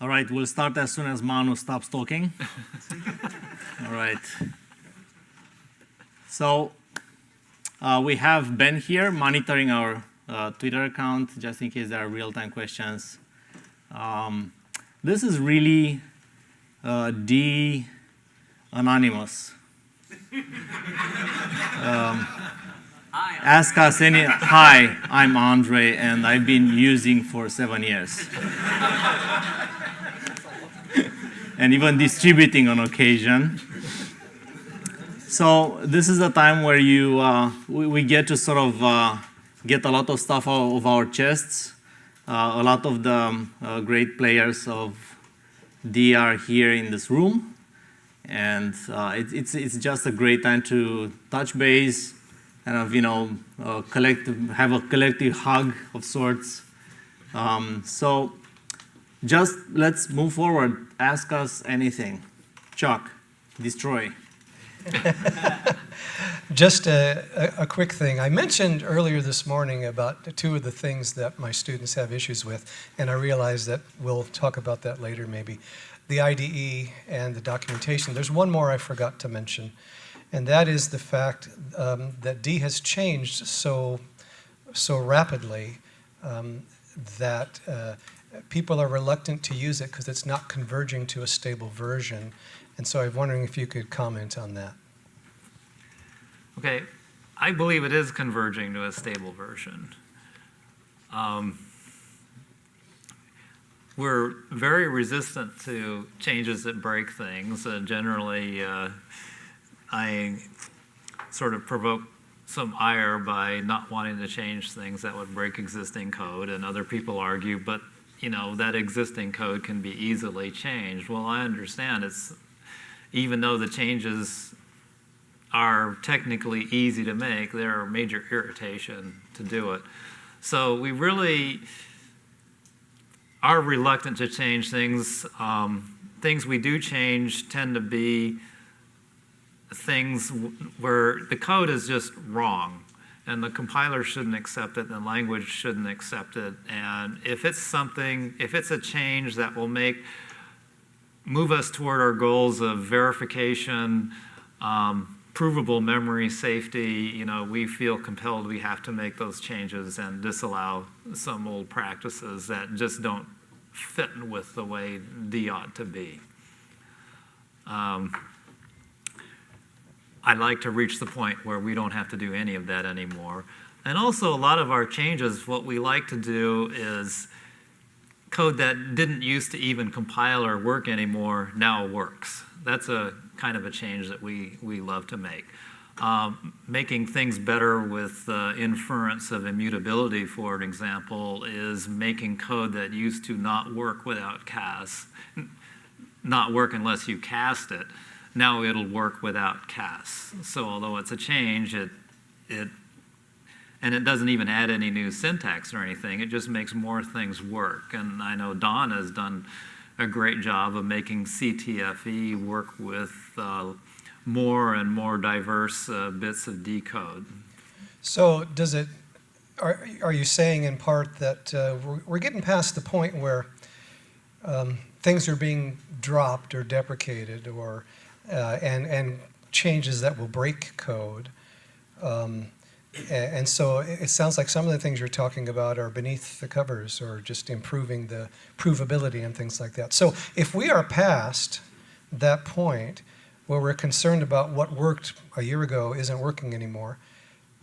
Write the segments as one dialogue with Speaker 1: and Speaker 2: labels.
Speaker 1: All right, we'll start as soon as Manu stops talking. All right. So we have Ben here monitoring our Twitter account, just in case there are real-time questions. This is really anonymous. Ask us any. Hi, I'm Andrei, and I've been using for 7 years. And even distributing on occasion. So this is a time where we get to sort of get a lot of stuff out of our chests. A lot of the great players of D are here in this room. And it's just a great time to touch base, kind of, have a collective hug of sorts. So just let's move forward. Ask us anything. Chuck, destroy.
Speaker 2: Just a quick thing. I mentioned earlier this morning about two of the things that my students have issues with, and I realize that we'll talk about that later maybe. The IDE and the documentation. There's one more I forgot to mention, and that is the fact that D has changed so rapidly that people are reluctant to use it because it's not converging to a stable version. And so I'm wondering if you could comment on that.
Speaker 3: Okay, I believe it is converging to a stable version. We're very resistant to changes that break things. Generally, I sort of provoke some ire by not wanting to change things that would break existing code, and other people argue, but that existing code can be easily changed. Well, I understand even though the changes are technically easy to make, there are major irritation to do it. So we really are reluctant to change things. Things we do change tend to be things where the code is just wrong, and the compiler shouldn't accept it, and the language shouldn't accept it. And if it's a change that will move us toward our goals of verification, provable memory safety, we feel compelled we have to make those changes and disallow some old practices that just don't fit with the way D ought to be. I'd like to reach the point where we don't have to do any of that anymore. And also, a lot of our changes, what we like to do is code that didn't used to even compile or work anymore now works. That's a kind of a change that we love to make. Making things better with inference of immutability, for example, is making code that used to not work without cast, not work unless you cast it. Now it'll work without cast. So although it's a change, and it doesn't even add any new syntax or anything, it just makes more things work. And I know Don has done a great job of making CTFE work with more and more diverse bits of D code.
Speaker 2: So are you saying in part that we're getting past the point where things are being dropped or deprecated, or and changes that will break code? And so it sounds like some of the things you're talking about are beneath the covers, or just improving the provability and things like that. So if we are past that point where we're concerned about what worked a year ago isn't working anymore,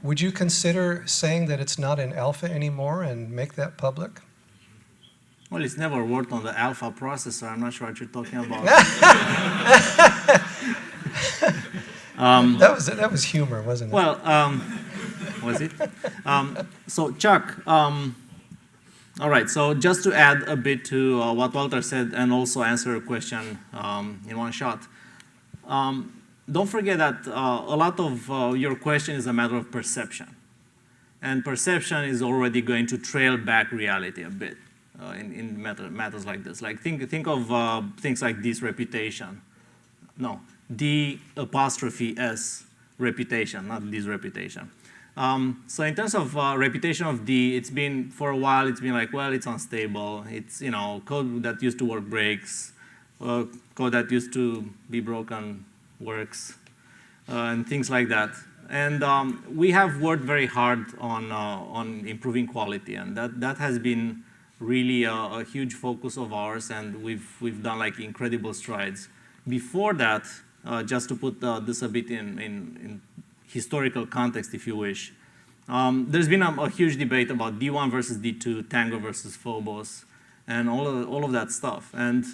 Speaker 2: would you consider saying that it's not in alpha anymore and make that public?
Speaker 1: Well, it's never worked on the alpha processor. I'm not sure what you're talking about.
Speaker 2: That was humor, wasn't it?
Speaker 1: Well, was it? So Chuck, all right, so just to add a bit to what Walter said and also answer a question in one shot. Don't forget that a lot of your question is a matter of perception. And perception is already going to trail back reality a bit in matters like this. Like think of things like this reputation. No, D'(S) reputation, not this reputation. So in terms of reputation of D, it's been, for a while, it's been like, well, it's unstable. It's, code that used to work breaks. Code that used to be broken works, and things like that. And we have worked very hard on improving quality, and that has been really a huge focus of ours, and we've done like incredible strides. Before that, just to put this a bit in historical context, if you wish, there's been a huge debate about D1 versus D2, Tango versus Phobos, and all of that stuff. And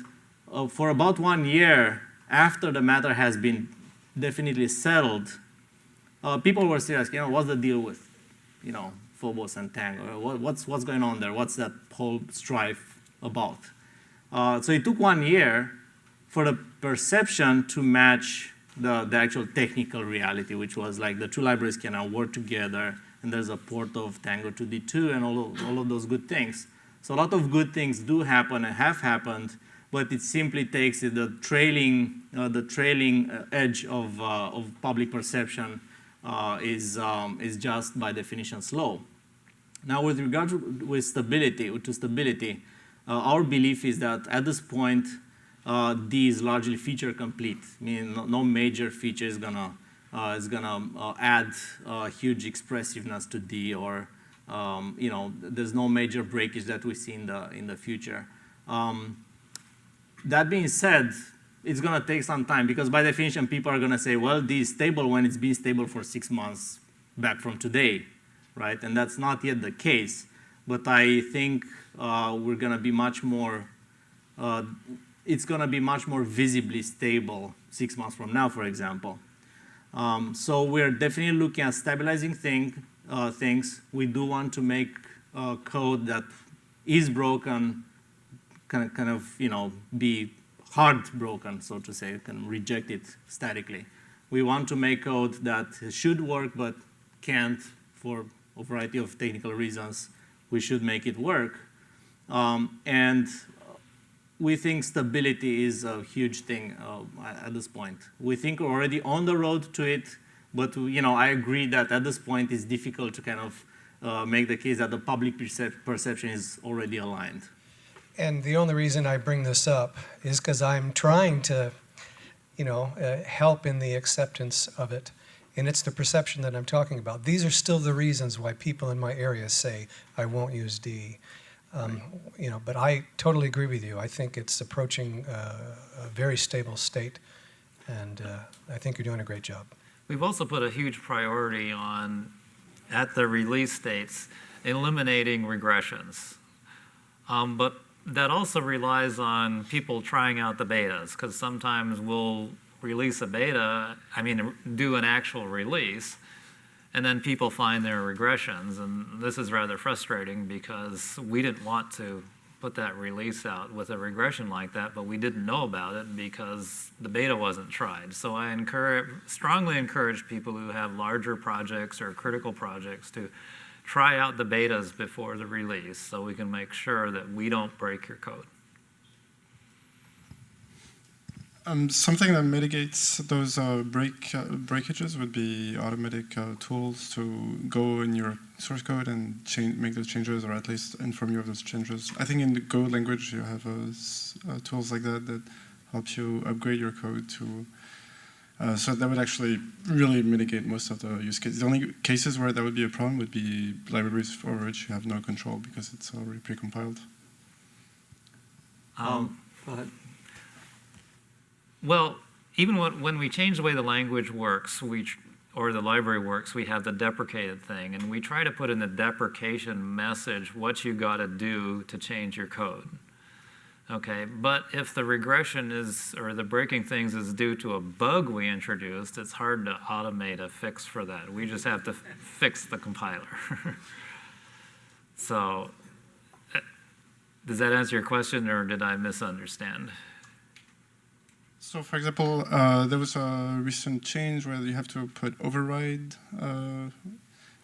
Speaker 1: for about 1 year after the matter has been definitely settled, people were still asking, what's the deal with, Phobos and Tango? What's going on there? What's that whole strife about? So it took 1 year for the perception to match the actual technical reality, which was like the two libraries can now work together, and there's a port of Tango to D2 and all of those good things. So a lot of good things do happen and have happened, but it simply takes the trailing edge of public perception is just by definition slow. Now, with regard to stability, our belief is that at this point, D is largely feature complete. Meaning, no major feature is gonna add huge expressiveness to D, or there's no major breakage that we see in the future. That being said, it's going to take some time, because by definition, people are going to say, well, D is stable when it's been stable for 6 months back from today, right? And that's not yet the case. But I think we're going to be much more, it's going to be much more visibly stable 6 months from now, for example. So we're definitely looking at stabilizing things. We do want to make code that is broken kind of be hard broken, so to say, can reject it statically. We want to make code that should work but can't for a variety of technical reasons. We should make it work. And we think stability is a huge thing at this point. We think we're already on the road to it, but I agree that at this point it's difficult to kind of make the case that the public perception is already aligned.
Speaker 2: And the only reason I bring this up is because I'm trying to, help in the acceptance of it. And it's the perception that I'm talking about. These are still the reasons why people in my area say, I won't use D. But I totally agree with you. I think it's approaching a very stable state, and I think you're doing a great job.
Speaker 3: We've also put a huge priority on, at the release dates, eliminating regressions. But that also relies on people trying out the betas, because sometimes we'll release a beta, do an actual release, and then people find there are regressions. And this is rather frustrating, because we didn't want to put that release out with a regression like that, but we didn't know about it because the beta wasn't tried. So I strongly encourage people who have larger projects or critical projects to try out the betas before the release, so we can make sure that we don't break your code.
Speaker 4: Something that mitigates those breakages would be automatic tools to go in your source code and make those changes, or at least inform you of those changes. I think in the Go language you have tools like that help you upgrade your code to. So that would actually really mitigate most of the use cases. The only cases where that would be a problem would be libraries for which you have no control because it's already precompiled.
Speaker 1: Go ahead.
Speaker 3: Well, even when we change the way the language works, or the library works, we have the deprecated thing, and we try to put in the deprecation message what you got to do to change your code. Okay, but if the regression or the breaking things is due to a bug we introduced, it's hard to automate a fix for that. We just have to fix the compiler. So, does that answer your question, or did I misunderstand?
Speaker 4: So, for example, there was a recent change where you have to put override,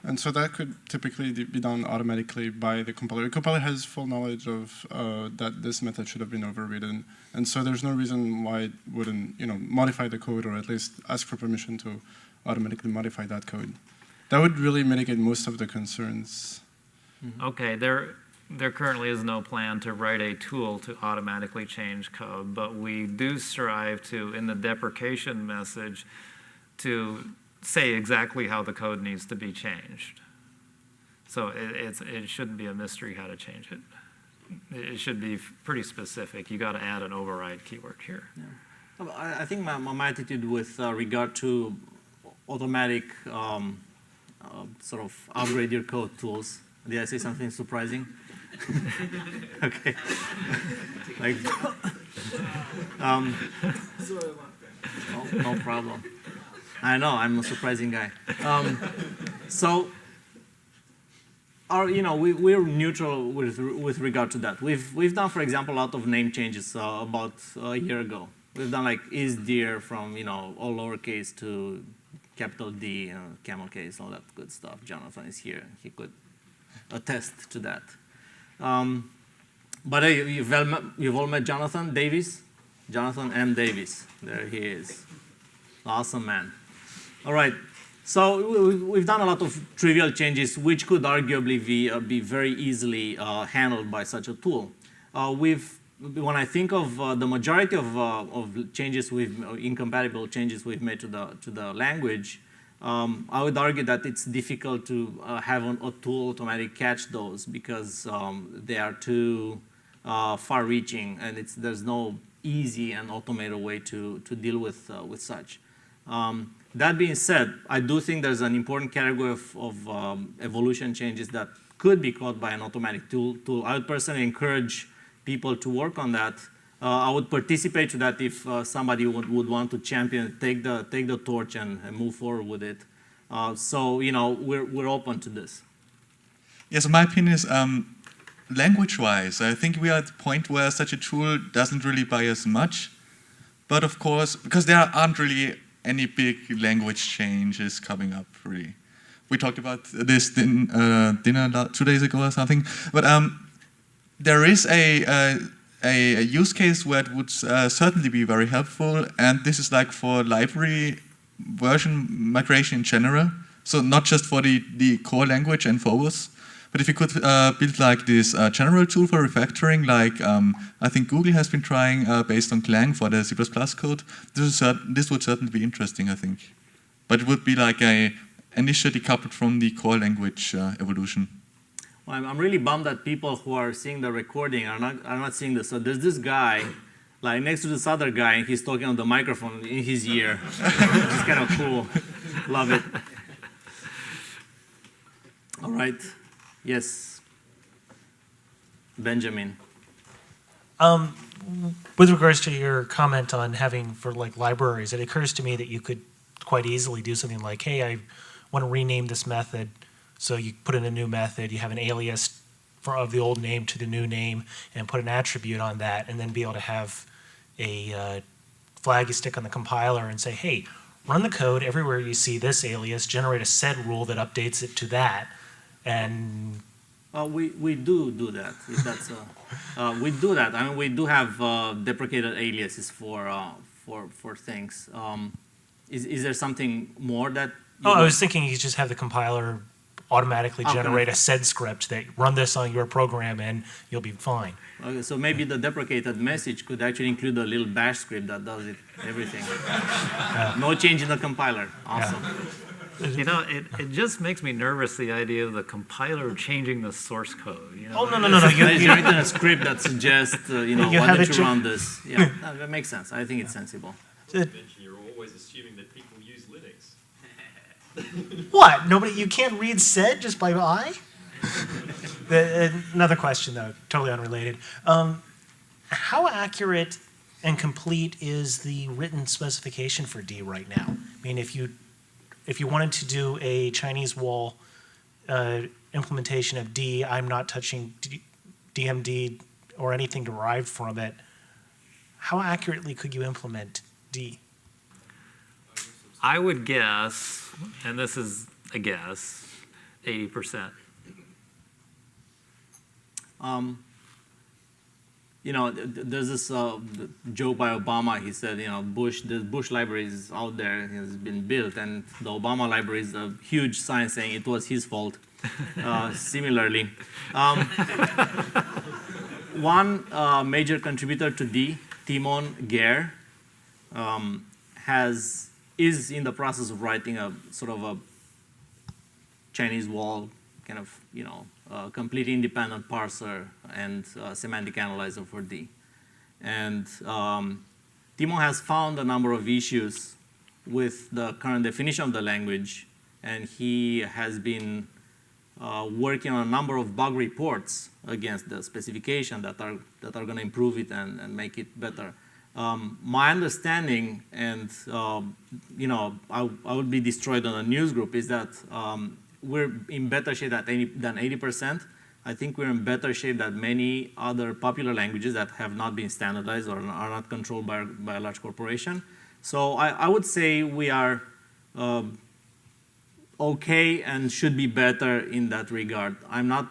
Speaker 4: and so that could typically be done automatically by the compiler. The compiler has full knowledge of that this method should have been overridden, and so there's no reason why it wouldn't, modify the code, or at least ask for permission to automatically modify that code. That would really mitigate most of the concerns.
Speaker 3: Okay, there currently is no plan to write a tool to automatically change code, but we do strive to, in the deprecation message, to say exactly how the code needs to be changed. So it shouldn't be a mystery how to change it. It should be pretty specific. You got to add an override keyword here.
Speaker 1: Yeah. I think my attitude with regard to automatic sort of upgrade your code tools. Did I say something surprising? Okay. Like, no problem. I know, I'm a surprising guy. So, we're neutral with regard to that. We've done, for example, a lot of name changes about a year ago. We've done like is dear from all lowercase to capital D, camel case, all that good stuff. Jonathan is here; he could attest to that. But hey, you've all met Jonathan Davis, Jonathan M. Davis. There he is, awesome man. All right. So we've done a lot of trivial changes, which could arguably be very easily handled by such a tool. When I think of the majority of changes incompatible changes we've made to the language, I would argue that it's difficult to have a tool automatically catch those because they are too far-reaching, and there's no easy and automated way to deal with such. That being said, I do think there's an important category of evolution changes that could be caught by an automatic tool. I would personally encourage people to work on that. I would participate to that if somebody would want to champion, take the torch and move forward with it. So we're open to this.
Speaker 5: Yes, my opinion is language-wise, I think we are at the point where such a tool doesn't really buy us much. But of course, because there aren't really any big language changes coming up, really. We talked about this dinner 2 days ago or something. But there is a use case where it would certainly be very helpful, and this is like for library version migration in general. So not just for the core language and forwards, but if you could build like this general tool for refactoring, like I think Google has been trying based on Clang for the C++ code, this would certainly be interesting, I think. But it would be like initially decoupled from the core language evolution.
Speaker 1: Well, I'm really bummed that people who are seeing the recording are not seeing this. So there's this guy, like next to this other guy, and he's talking on the microphone in his ear. It's kind of cool. Love it. All right. Yes. Benjamin.
Speaker 6: With regards to your comment on having for like libraries, it occurs to me that you could quite easily do something like, hey, I want to rename this method. So you put in a new method, you have an alias of the old name to the new name, and put an attribute on that, and then be able to have a flag you stick on the compiler and say, hey, run the code everywhere you see this alias, generate a set rule that updates it to that. And
Speaker 1: we do that. If that's we do that. I mean, we do have deprecated aliases for things. Is there something more that?
Speaker 6: I was thinking you just have the compiler automatically generate a sed script that run this on your program and you'll be fine.
Speaker 1: Okay, so maybe the deprecated message could actually include a little bash script that does everything. No change in the compiler. Awesome.
Speaker 3: Yeah. It just makes me nervous, the idea of the compiler changing the source code.
Speaker 6: Oh, no.
Speaker 1: You've written a script that suggests, why don't you run this? Yeah, that makes sense. I think it's sensible.
Speaker 7: You're always assuming that people use Linux.
Speaker 6: What? You can't read sed just by eye? Another question, though, totally unrelated. How accurate and complete is the written specification for D right now? I mean, if you wanted to do a Chinese wall implementation of D, I'm not touching DMD or anything derived from it, how accurately could you implement D?
Speaker 3: I would guess, and this is a guess, 80%.
Speaker 1: there's this joke by Obama. He said, the Bush library is out there, has been built, and the Obama library is a huge sign saying it was his fault. Similarly, one major contributor to D, Timon Gare, is in the process of writing a sort of a Chinese wall, kind of, completely independent parser and semantic analyzer for D. And Timon has found a number of issues with the current definition of the language, and he has been working on a number of bug reports against the specification that are going to improve it and make it better. My understanding, and I would be destroyed on a news group, is that we're in better shape than 80%. I think we're in better shape than many other popular languages that have not been standardized or are not controlled by a large corporation. So I would say we are okay and should be better in that regard. I'm not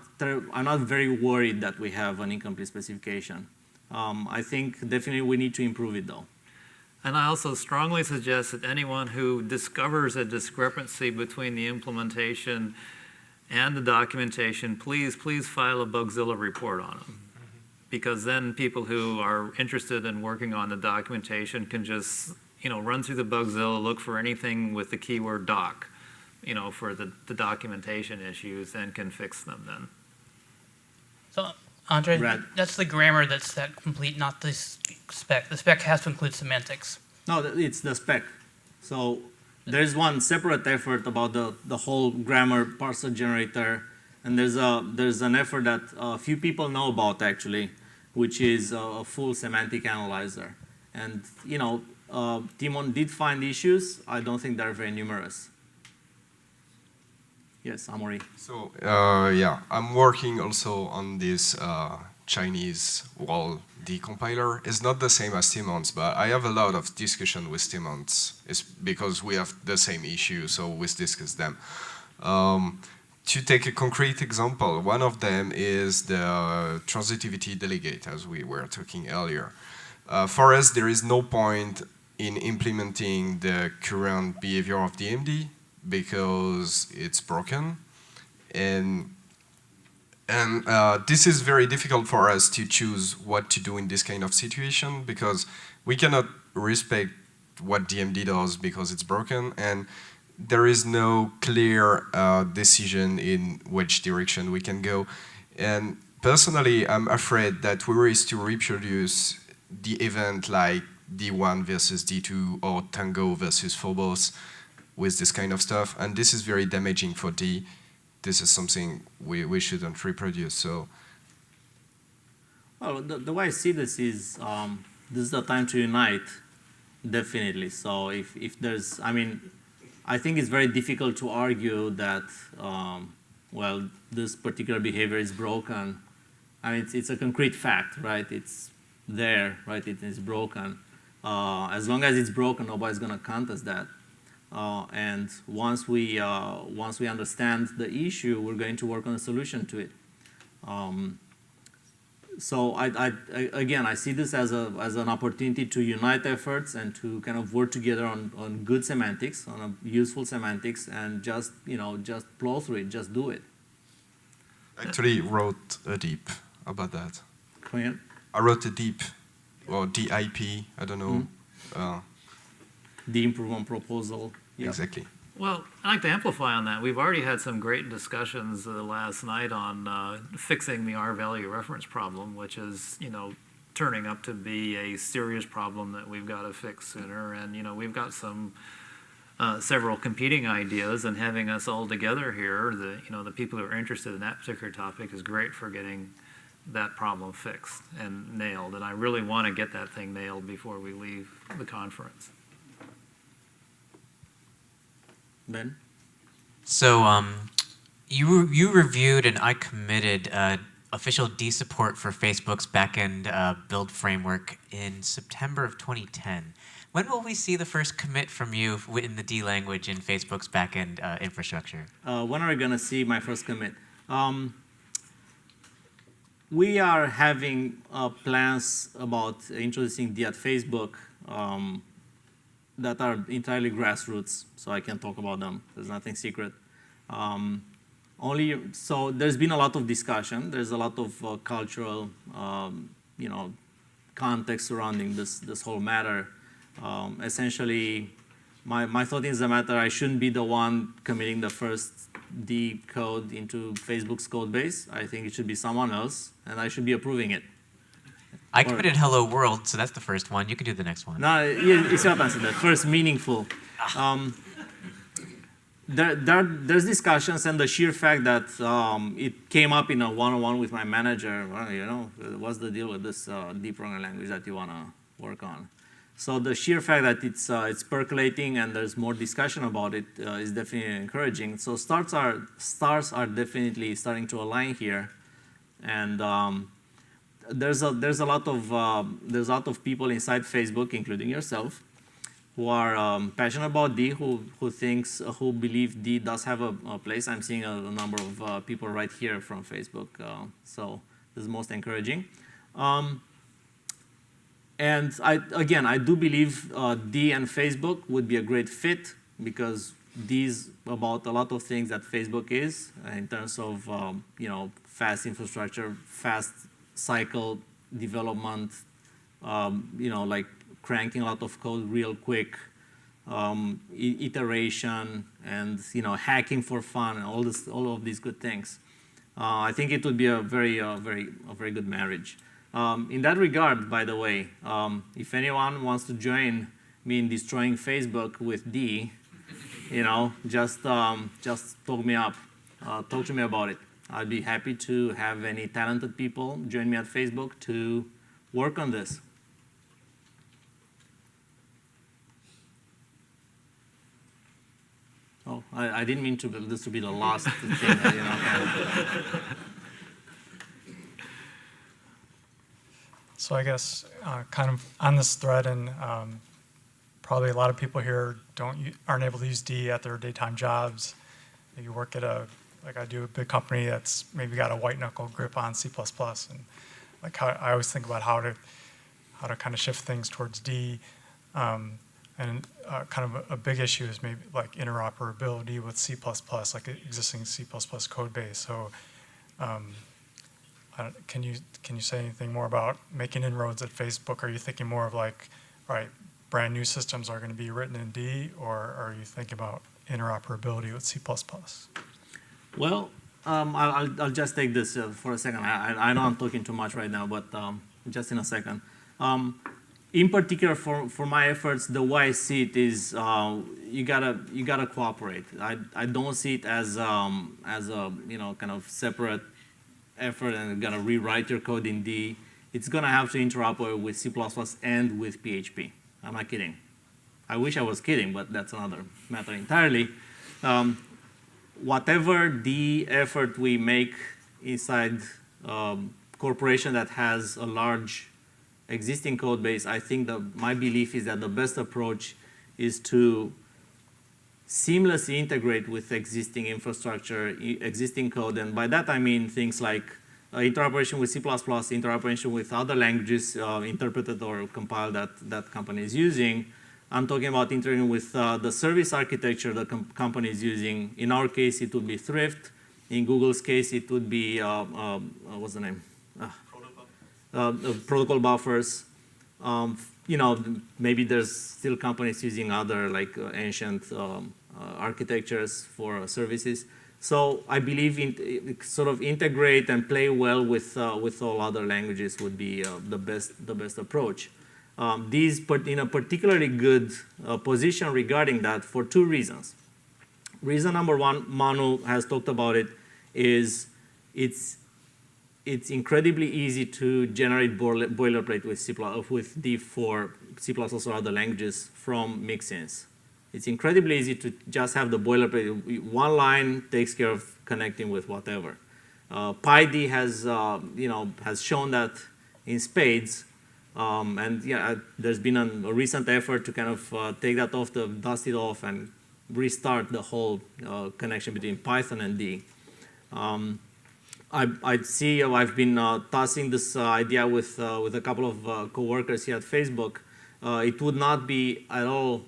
Speaker 1: very worried that we have an incomplete specification. I think definitely we need to improve it though.
Speaker 3: And I also strongly suggest that anyone who discovers a discrepancy between the implementation and the documentation, please file a Bugzilla report on them. Because then people who are interested in working on the documentation can just run through the Bugzilla, look for anything with the keyword doc, for the documentation issues, and can fix them then.
Speaker 8: So, Andrei,
Speaker 1: Right.
Speaker 8: that's the grammar that's that complete, not the spec. The spec has to include semantics.
Speaker 1: No, it's the spec. So there's one separate effort about the whole grammar parser generator, and there's an effort that a few people know about actually, which is a full semantic analyzer. And Timon did find issues. I don't think they're very numerous. Yes, Amaury.
Speaker 9: So yeah, I'm working also on this Chinese wall decompiler. It's not the same as Timon's, but I have a lot of discussion with Timon's. It's because we have the same issue, so we discuss them. To take a concrete example, one of them is the Transitivity Delegate, as we were talking earlier. For us, there is no point in implementing the current behavior of DMD because it's broken. And this is very difficult for us to choose what to do in this kind of situation because we cannot respect what DMD does because it's broken, and there is no clear decision in which direction we can go. And personally, I'm afraid that we risk to reproduce the event like D1 versus D2 or Tango versus Phobos with this kind of stuff, and this is very damaging for D. This is something we shouldn't reproduce. So,
Speaker 1: well, the way I see this is this is the time to unite, definitely. So if there's, I think it's very difficult to argue that well, this particular behavior is broken. It's a concrete fact, right? It's there, right? It is broken. As long as it's broken, nobody's going to contest that. And once we understand the issue, we're going to work on a solution to it. So again, I see this as an opportunity to unite efforts and to kind of work together on good semantics, on a useful semantics, and just plow through it, just do it.
Speaker 9: I actually wrote a deep about that.
Speaker 1: Come again?
Speaker 9: I wrote a deep, or DIP, I don't know.
Speaker 1: The improvement proposal. Yep.
Speaker 9: Exactly.
Speaker 3: Well, I'd like to amplify on that. We've already had some great discussions last night on fixing the R-value reference problem, which is, turning up to be a serious problem that we've got to fix sooner. And, we've got some several competing ideas, and having us all together here, the people who are interested in that particular topic is great for getting that problem fixed and nailed. And I really want to get that thing nailed before we leave the conference.
Speaker 1: Ben?
Speaker 10: So you reviewed and I committed official D support for Facebook's backend build framework in September of 2010. When will we see the first commit from you in the D language in Facebook's backend infrastructure?
Speaker 1: When are we going to see my first commit? we are having plans about introducing D at Facebook that are entirely grassroots, so I can talk about them. There's nothing secret. So there's been a lot of discussion. There's a lot of cultural, context surrounding this whole matter. Essentially, my thought is the matter, I shouldn't be the one committing the first D code into Facebook's code base. I think it should be someone else, and I should be approving it.
Speaker 10: I committed Hello World, so that's the first one. You can do the next one.
Speaker 1: No, it's not answer that. First, meaningful. There's discussions, and the sheer fact that it came up in a one-on-one with my manager, well, what's the deal with this D programming language that you want to work on? So the sheer fact that it's percolating and there's more discussion about it is definitely encouraging. So stars are definitely starting to align here, and there's a lot of people inside Facebook, including yourself, who are passionate about D, who believe D does have a place. I'm seeing a number of people right here from Facebook, so this is most encouraging. And I do believe D and Facebook would be a great fit, because D is about a lot of things that Facebook is in terms of fast infrastructure, fast cycle development, like cranking a lot of code real quick, iteration, and hacking for fun, and all of these good things. I think it would be a very good marriage. In that regard, by the way, if anyone wants to join me in destroying Facebook with D, just talk me up. Talk to me about it. I'd be happy to have any talented people join me at Facebook to work on this. Oh, I didn't mean this to be the last thing.
Speaker 11: So I guess kind of on this thread, and probably a lot of people here aren't able to use D at their daytime jobs. You work at a big company that's maybe got a white knuckle grip on C++, and like I always think about how to kind of shift things towards D. And kind of a big issue is maybe like interoperability with C++, like existing C++ code base. So can you say anything more about making inroads at Facebook? Are you thinking more of like, all right, brand new systems are going to be written in D, or are you thinking about interoperability with C++?
Speaker 1: Well, I'll just take this for a second. I know I'm talking too much right now, but just in a second. In particular, for my efforts, the way I see it is you gotta cooperate. I don't see it as a kind of separate effort and gotta rewrite your code in D. It's gonna have to interoperate with C++ and with PHP. I'm not kidding. I wish I was kidding, but that's another matter entirely. Whatever D effort we make inside corporation that has a large existing code base, I think my belief is that the best approach is to seamlessly integrate with existing infrastructure, existing code, and by that I mean things like interoperation with C++, interoperation with other languages interpreted or compiled that company is using. I'm talking about integrating with the service architecture the company is using. In our case, it would be Thrift. In Google's case, it would be, what's the name? Protocol buffers. Maybe there's still companies using other like ancient architectures for services. So I believe sort of integrate and play well with all other languages would be the best approach. These put in a particularly good position regarding that for two reasons. Reason number one, Manu has talked about it, is it's incredibly easy to generate boilerplate with D for C++ or other languages from mixins. It's incredibly easy to just have the boilerplate. One line takes care of connecting with whatever. PyD has shown that in spades. And yeah, there's been a recent effort to kind of take that off, dust it off, and restart the whole connection between Python and D. I'd see, I've been tossing this idea with a couple of coworkers here at Facebook. It would not be at all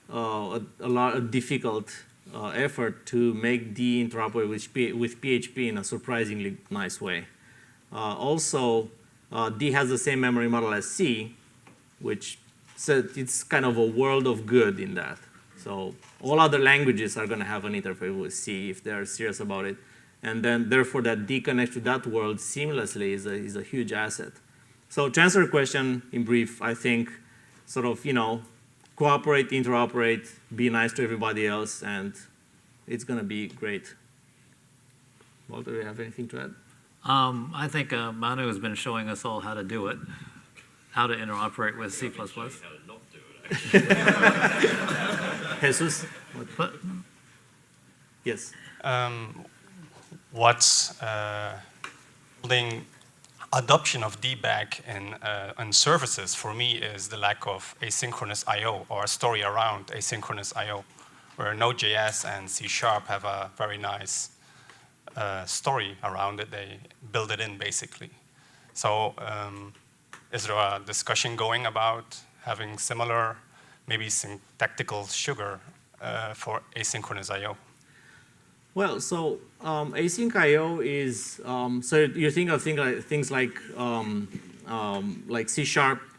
Speaker 1: a difficult effort to make D interoperable with PHP in a surprisingly nice way. Also, D has the same memory model as C, which so it's kind of a world of good in that. So all other languages are going to have an interface with C if they're serious about it. And then, therefore, that D connects to that world seamlessly is a huge asset. So to answer your question in brief, I think sort of, cooperate, interoperate, be nice to everybody else, and it's going to be great. Walter, do you have anything to add?
Speaker 3: I think Manu has been showing us all how to do it, how to interoperate with C++.
Speaker 7: How to not do it, actually.
Speaker 1: Jesus?
Speaker 3: But,
Speaker 1: Yes.
Speaker 12: What's putting adoption of DBAC in services for me is the lack of asynchronous I/O or a story around asynchronous I/O, where Node.js and C# have a very nice story around it. They build it in basically. So is there a discussion going about having similar, maybe syntactical sugar for asynchronous I/O?
Speaker 1: Well, so async I/O is so you think of things like C#.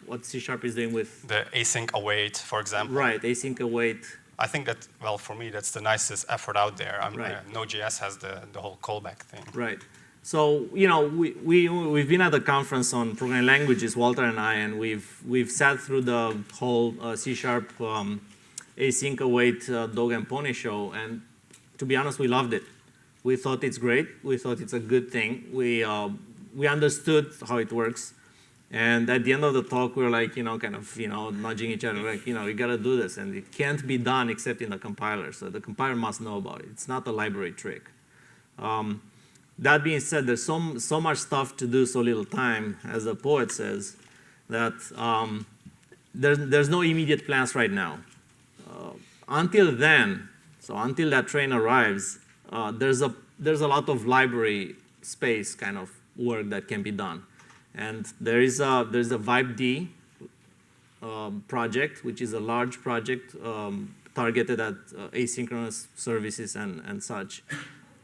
Speaker 1: What C# is doing with
Speaker 12: the async await, for example.
Speaker 1: Right, async await.
Speaker 12: I think that, well, for me, that's the nicest effort out there.
Speaker 1: Right.
Speaker 12: Node.js has the whole callback thing.
Speaker 1: Right. So we've been at the conference on programming languages, Walter and I, and we've sat through the whole C# async await dog and pony show, and to be honest, we loved it. We thought it's great. We thought it's a good thing. We understood how it works. And at the end of the talk, we were like, nudging each other, like, you got to do this. And it can't be done except in the compiler. So the compiler must know about it. It's not a library trick. That being said, there's so much stuff to do, so little time, as the poet says, that there's no immediate plans right now. Until then, so until that train arrives, there's a lot of library space kind of work that can be done. And there's a VibeD project, which is a large project targeted at asynchronous services and such.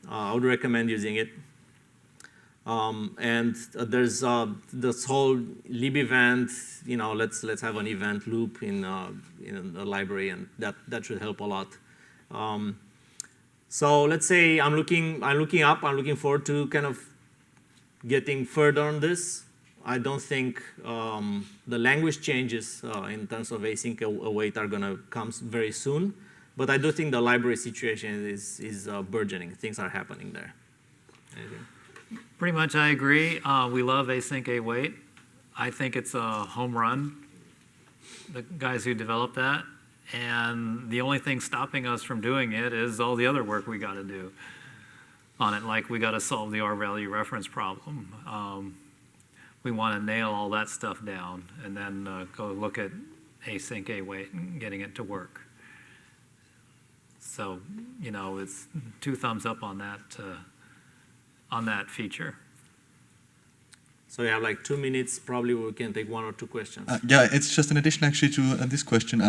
Speaker 1: I would recommend using it. And there's this whole lib event, let's have an event loop in the library, and that should help a lot. So let's say I'm looking forward to kind of getting further on this. I don't think the language changes in terms of async await are going to come very soon, but I do think the library situation is burgeoning. Things are happening there. Anything?
Speaker 3: pretty much I agree. We love async await. I think it's a home run, the guys who developed that. And the only thing stopping us from doing it is all the other work we got to do on it. Like we got to solve the R-value reference problem. We want to nail all that stuff down and then go look at async await and getting it to work. So, you know, it's 2 thumbs up on that feature.
Speaker 1: So we have like 2 minutes. Probably we can take 1 or 2 questions.
Speaker 5: Yeah, it's just an addition actually to this question.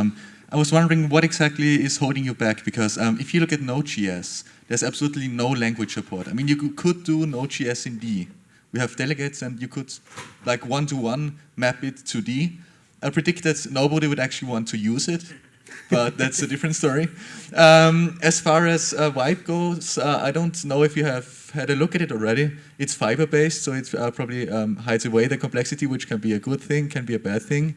Speaker 5: I was wondering what exactly is holding you back, because if you look at Node.js, there's absolutely no language support. I mean, you could do Node.js in D. We have delegates, and you could like one-to-one map it to D. I predict that nobody would actually want to use it, but that's a different story. As far as Vibe goes, I don't know if you have had a look at it already. It's fiber-based, so it probably hides away the complexity, which can be a good thing, can be a bad thing.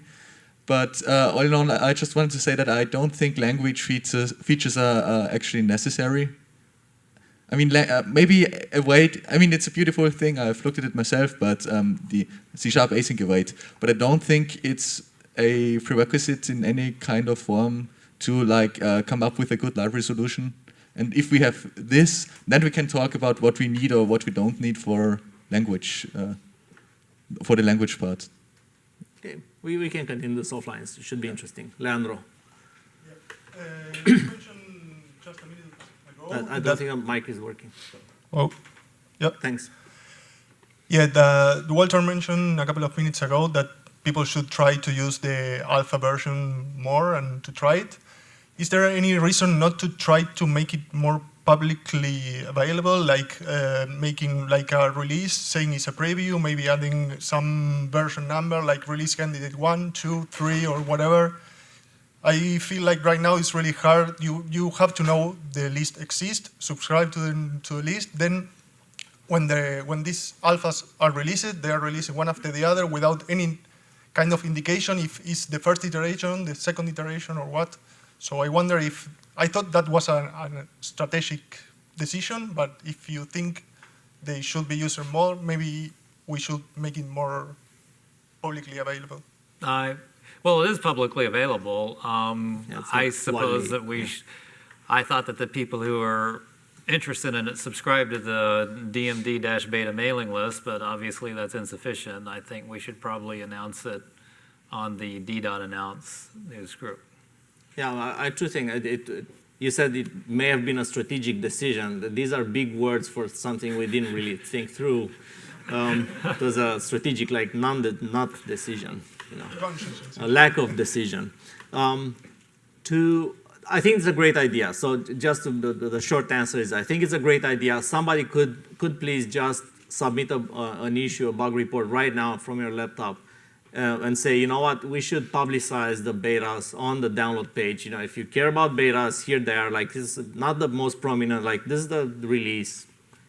Speaker 5: But all in all, I just wanted to say that I don't think language features are actually necessary. I mean, maybe await. I mean, it's a beautiful thing. I've looked at it myself, but the C# async await. But I don't think it's a prerequisite in any kind of form to like come up with a good library solution. And if we have this, then we can talk about what we need or what we don't need for language, for the language part.
Speaker 1: Okay, we can continue this offline. It should be interesting. Leandro.
Speaker 11: You mentioned just a minute ago.
Speaker 1: I don't think the mic is working.
Speaker 11: Oh, yep.
Speaker 1: Thanks.
Speaker 13: Yeah, the Walter mentioned a couple of minutes ago that people should try to use the alpha version more and to try it. Is there any reason not to try to make it more publicly available, like making like a release, saying it's a preview, maybe adding some version number, like release candidate 1, 2, 3, or whatever? I feel like right now it's really hard. You have to know the list exists, subscribe to the list, then when these alphas are released, they are released one after the other without any kind of indication if it's the first iteration, the second iteration, or what. So I wonder if, I thought that was a strategic decision, but if you think they should be used more, maybe we should make it more publicly available.
Speaker 3: Well, it is publicly available. I suppose that I thought that the people who are interested in it subscribe to the DMD-beta mailing list, but obviously that's insufficient. I think we should probably announce it on the d.announce news group.
Speaker 1: Yeah, I too think you said it may have been a strategic decision. These are big words for something we didn't really think through. It was a strategic, like not decision, you know, a lack of decision. I think it's a great idea. So just the short answer is I think it's a great idea. Somebody could please just submit an issue, a bug report right now from your laptop and say, you know what, we should publicize the betas on the download page. You know, if you care about betas, here they are. Like, this is not the most prominent, like this is the release.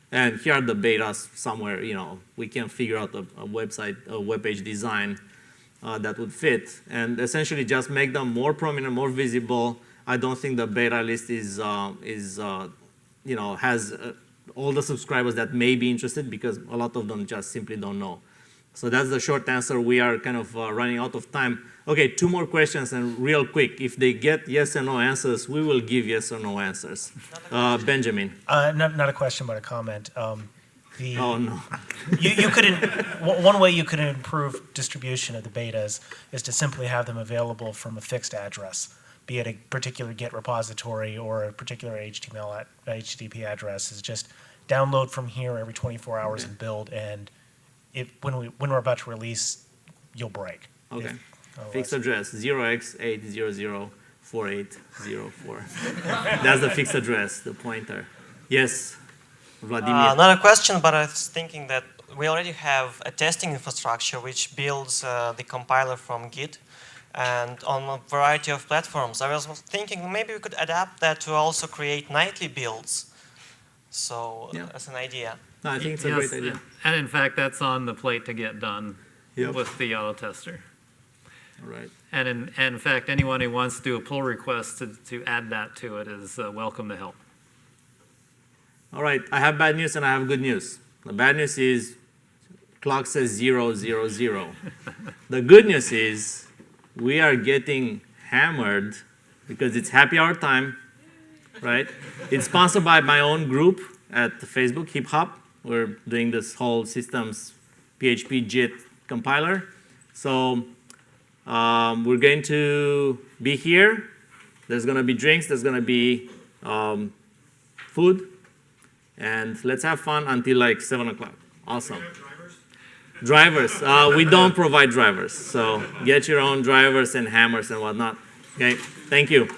Speaker 1: And here are the betas somewhere, you know, we can figure out a website, a web page design that would fit. And essentially just make them more prominent, more visible. I don't think the beta list is you know, has all the subscribers that may be interested because a lot of them just simply don't know. So that's the short answer. We are kind of running out of time. Okay, 2 more questions and real quick. If they get yes or no answers, we will give yes or no answers. Benjamin.
Speaker 6: Not a question, but a comment.
Speaker 1: Oh no.
Speaker 6: You could one way you could improve distribution of the betas is to simply have them available from a fixed address, be it a particular Git repository or a particular HTTP address. Is just download from here every 24 hours and build, and when we're about to release, you'll break.
Speaker 1: Okay. Fixed address 0x8004804. That's the fixed address, the pointer. Yes, Vladimir.
Speaker 14: Not a question, but I was thinking that we already have a testing infrastructure which builds the compiler from Git and on a variety of platforms. I was thinking maybe we could adapt that to also create nightly builds. So that's an idea.
Speaker 1: No, I think it's a great idea.
Speaker 3: And in fact, that's on the plate to get done with the auto tester.
Speaker 1: All right.
Speaker 3: And in fact, anyone who wants to do a pull request to add that to it is welcome to help.
Speaker 1: All right, I have bad news and I have good news. The bad news is clock says 0, 0, 0. The good news is we are getting hammered because it's happy hour time, right? It's sponsored by my own group at Facebook, Hip Hop. We're doing this whole systems PHP JIT compiler. So we're going to be here. There's going to be drinks. There's going to be food. And let's have fun until like 7 o'clock. Awesome. Drivers. We don't provide drivers. So get your own drivers and hammers and whatnot. Okay. Thank you.